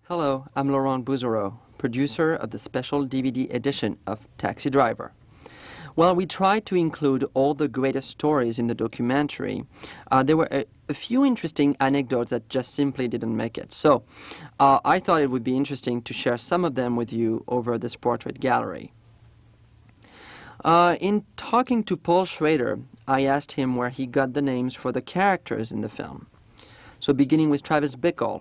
Hello, I'm Laurent Bouzereau, producer of the special DVD edition of Taxi Driver. While we tried to include all the greatest stories in the documentary, there were a few interesting anecdotes that just simply didn't make it. So I thought it would be interesting to share some of them with you over this portrait gallery. In talking to Paul Schrader, I asked him where he got the names for the characters in the film. So beginning with Travis Bickle,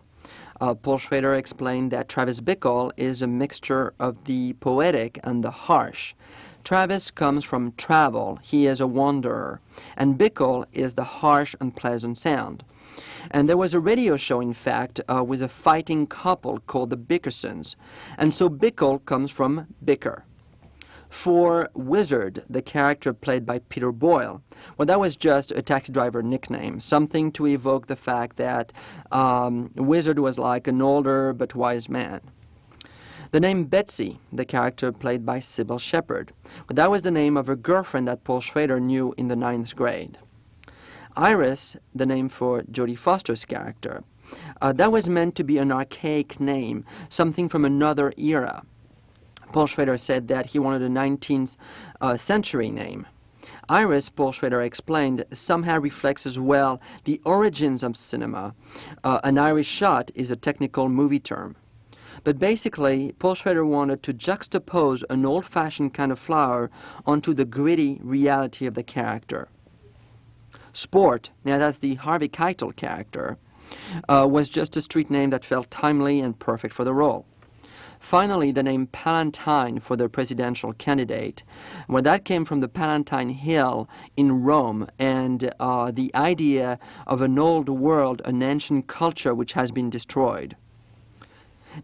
Paul Schrader explained that Travis Bickle is a mixture of the poetic and the harsh. Travis comes from travel, he is a wanderer, and Bickle is the harsh and pleasant sound. And there was a radio show, in fact, with a fighting couple called the Bickersons, and so Bickle comes from bicker. For Wizard, the character played by Peter Boyle, well, that was just a Taxi Driver nickname, something to evoke the fact that Wizard was like an older but wise man. The name Betsy, the character played by Sybil Shepherd, well, that was the name of a girlfriend that Paul Schrader knew in the 9th grade. Iris, the name for Jodie Foster's character, that was meant to be an archaic name, something from another era. Paul Schrader said that he wanted a 19th century name. Iris, Paul Schrader explained, somehow reflects as well the origins of cinema. An Irish shot is a technical movie term. But basically, Paul Schrader wanted to juxtapose an old-fashioned kind of flower onto the gritty reality of the character. Sport, now that's the Harvey Keitel character, was just a street name that felt timely and perfect for the role. Finally, the name Palatine for the presidential candidate. Well, that came from the Palatine Hill in Rome and the idea of an old world, an ancient culture which has been destroyed.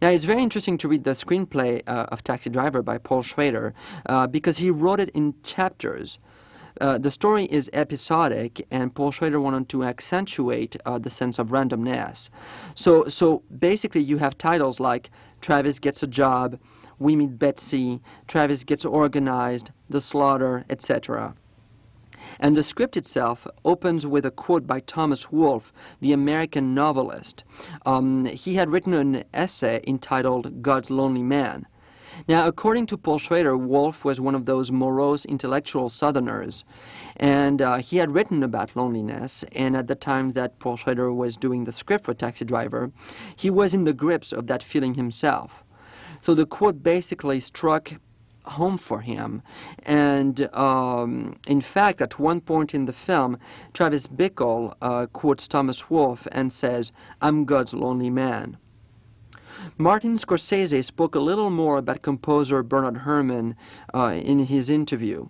Now, it's very interesting to read the screenplay of Taxi Driver by Paul Schrader because he wrote it in chapters. The story is episodic, and Paul Schrader wanted to accentuate the sense of randomness. So basically, you have titles like Travis Gets a Job, We Meet Betsy, Travis Gets Organized, The Slaughter, etc. And the script itself opens with a quote by Thomas Wolfe, the American novelist. He had written an essay entitled God's Lonely Man. Now, according to Paul Schrader, Wolfe was one of those morose intellectual Southerners, and he had written about loneliness, and at the time that Paul Schrader was doing the script for Taxi Driver, he was in the grips of that feeling himself. So the quote basically struck home for him, and in fact, at one point in the film, Travis Bickle quotes Thomas Wolfe and says, "I'm God's lonely man." Martin Scorsese spoke a little more about composer Bernard Herrmann in his interview.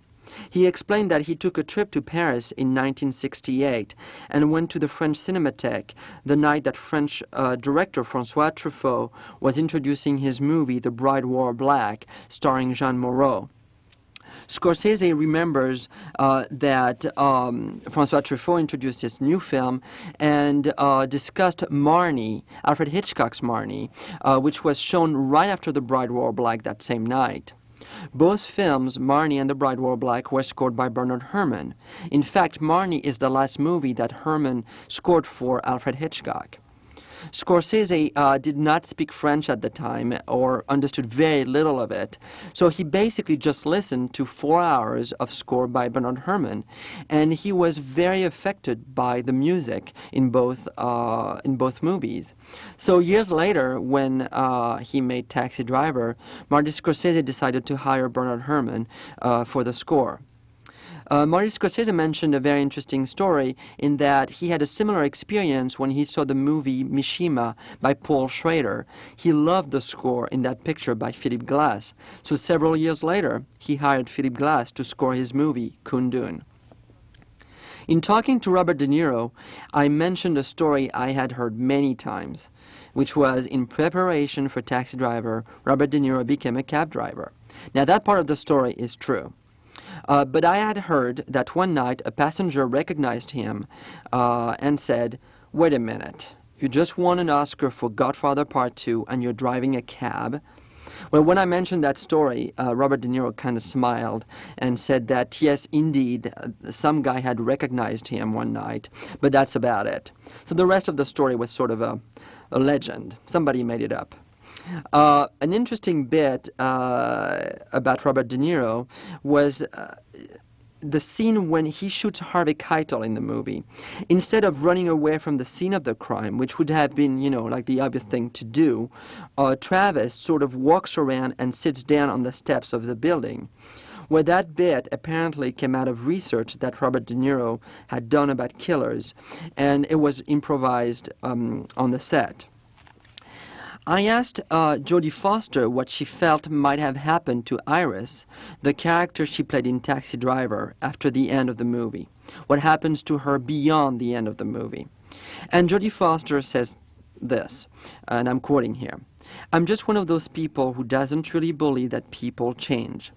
He explained that he took a trip to Paris in 1968 and went to the French Cinémathèque the night that French director François Truffaut was introducing his movie The Bride Wore Black, starring Jeanne Moreau. Scorsese remembers that François Truffaut introduced his new film and discussed Marnie, Alfred Hitchcock's Marnie, which was shown right after The Bride Wore Black that same night. Both films, Marnie and The Bride Wore Black, were scored by Bernard Herrmann. In fact, Marnie is the last movie that Herrmann scored for Alfred Hitchcock. Scorsese did not speak French at the time or understood very little of it, so he basically just listened to 4 hours of score by Bernard Herrmann, and he was very affected by the music in both movies. So years later, when he made Taxi Driver, Martin Scorsese decided to hire Bernard Herrmann for the score. Martin Scorsese mentioned a very interesting story in that he had a similar experience when he saw the movie Mishima by Paul Schrader. He loved the score in that picture by Philip Glass. So several years later, he hired Philip Glass to score his movie, Kundun. In talking to Robert De Niro, I mentioned a story I had heard many times, which was in preparation for Taxi Driver, Robert De Niro became a cab driver. Now that part of the story is true. But I had heard that one night a passenger recognized him and said, "Wait a minute, you just won an Oscar for Godfather Part 2 and you're driving a cab?" Well, when I mentioned that story, Robert De Niro kind of smiled and said that, yes, indeed, some guy had recognized him one night, but that's about it. So the rest of the story was sort of a legend. Somebody made it up. An interesting bit about Robert De Niro was the scene when he shoots Harvey Keitel in the movie. Instead of running away from the scene of the crime, which would have been, like the obvious thing to do, Travis sort of walks around and sits down on the steps of the building. Well, that bit apparently came out of research that Robert De Niro had done about killers, and it was improvised on the set. I asked Jodie Foster what she felt might have happened to Iris, the character she played in Taxi Driver, after the end of the movie. What happens to her beyond the end of the movie? And Jodie Foster says this, and I'm quoting here, "I'm just one of those people who doesn't really believe that people change.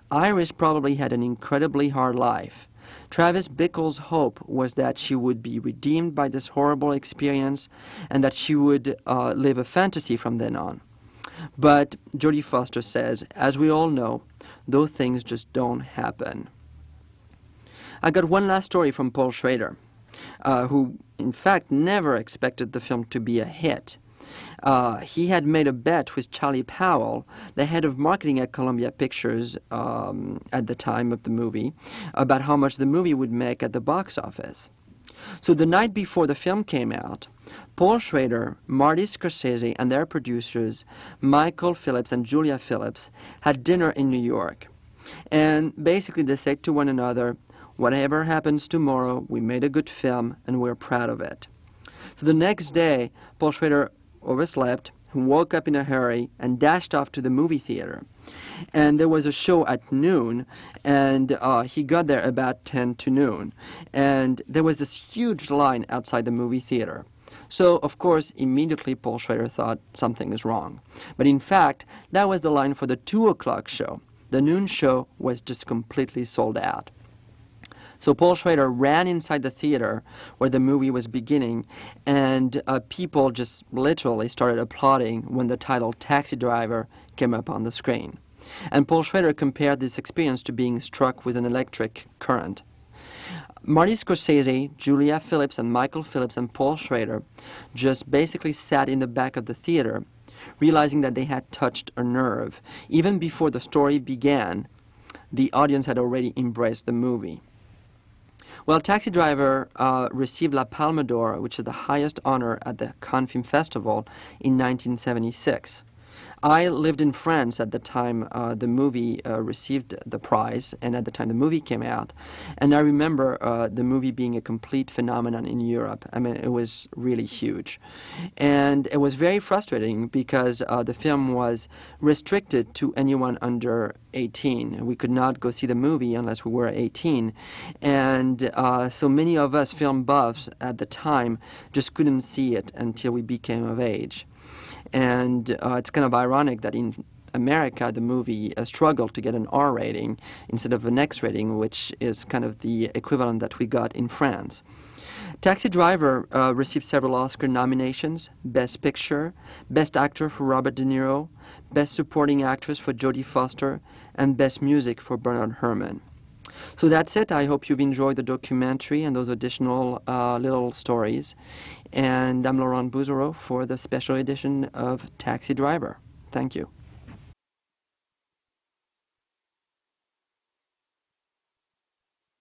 Iris probably had an incredibly hard life. Travis Bickle's hope was that she would be redeemed by this horrible experience and that she would live a fantasy from then on. But Jodie Foster says, as we all know, those things just don't happen." I got one last story from Paul Schrader, who in fact never expected the film to be a hit. He had made a bet with Charlie Powell, the head of marketing at Columbia Pictures at the time of the movie, about how much the movie would make at the box office. So the night before the film came out, Paul Schrader, Marty Scorsese, and their producers, Michael Phillips and Julia Phillips, had dinner in New York. And basically they said to one another, "Whatever happens tomorrow, we made a good film and we're proud of it." So the next day, Paul Schrader overslept, woke up in a hurry, and dashed off to the movie theater. And there was a show at noon, and he got there about 10 to noon. And there was this huge line outside the movie theater. So, of course, immediately Paul Schrader thought something is wrong. But in fact, that was the line for the 2 o'clock show. The noon show was just completely sold out. So Paul Schrader ran inside the theater where the movie was beginning, and people just literally started applauding when the title Taxi Driver came up on the screen. And Paul Schrader compared this experience to being struck with an electric current. Marty Scorsese, Julia Phillips, and Michael Phillips, and Paul Schrader just basically sat in the back of the theater, realizing that they had touched a nerve. Even before the story began, the audience had already embraced the movie. Well, Taxi Driver received La Palme d'Or, which is the highest honor at the Cannes Film Festival, in 1976. I lived in France at the time the movie received the prize, and at the time the movie came out. And I remember the movie being a complete phenomenon in Europe. I mean, it was really huge. And it was very frustrating because the film was restricted to anyone under 18. We could not go see the movie unless we were 18. And so many of us film buffs at the time just couldn't see it until we became of age. And it's kind of ironic that in America, the movie struggled to get an R rating instead of an X rating, which is kind of the equivalent that we got in France. Taxi Driver received several Oscar nominations: Best Picture, Best Actor for Robert De Niro, Best Supporting Actress for Jodie Foster, and Best Music for Bernard Herrmann. So that's it. I hope you've enjoyed the documentary and those additional little stories. And I'm Laurent Bouzereau for the special edition of Taxi Driver. Thank you.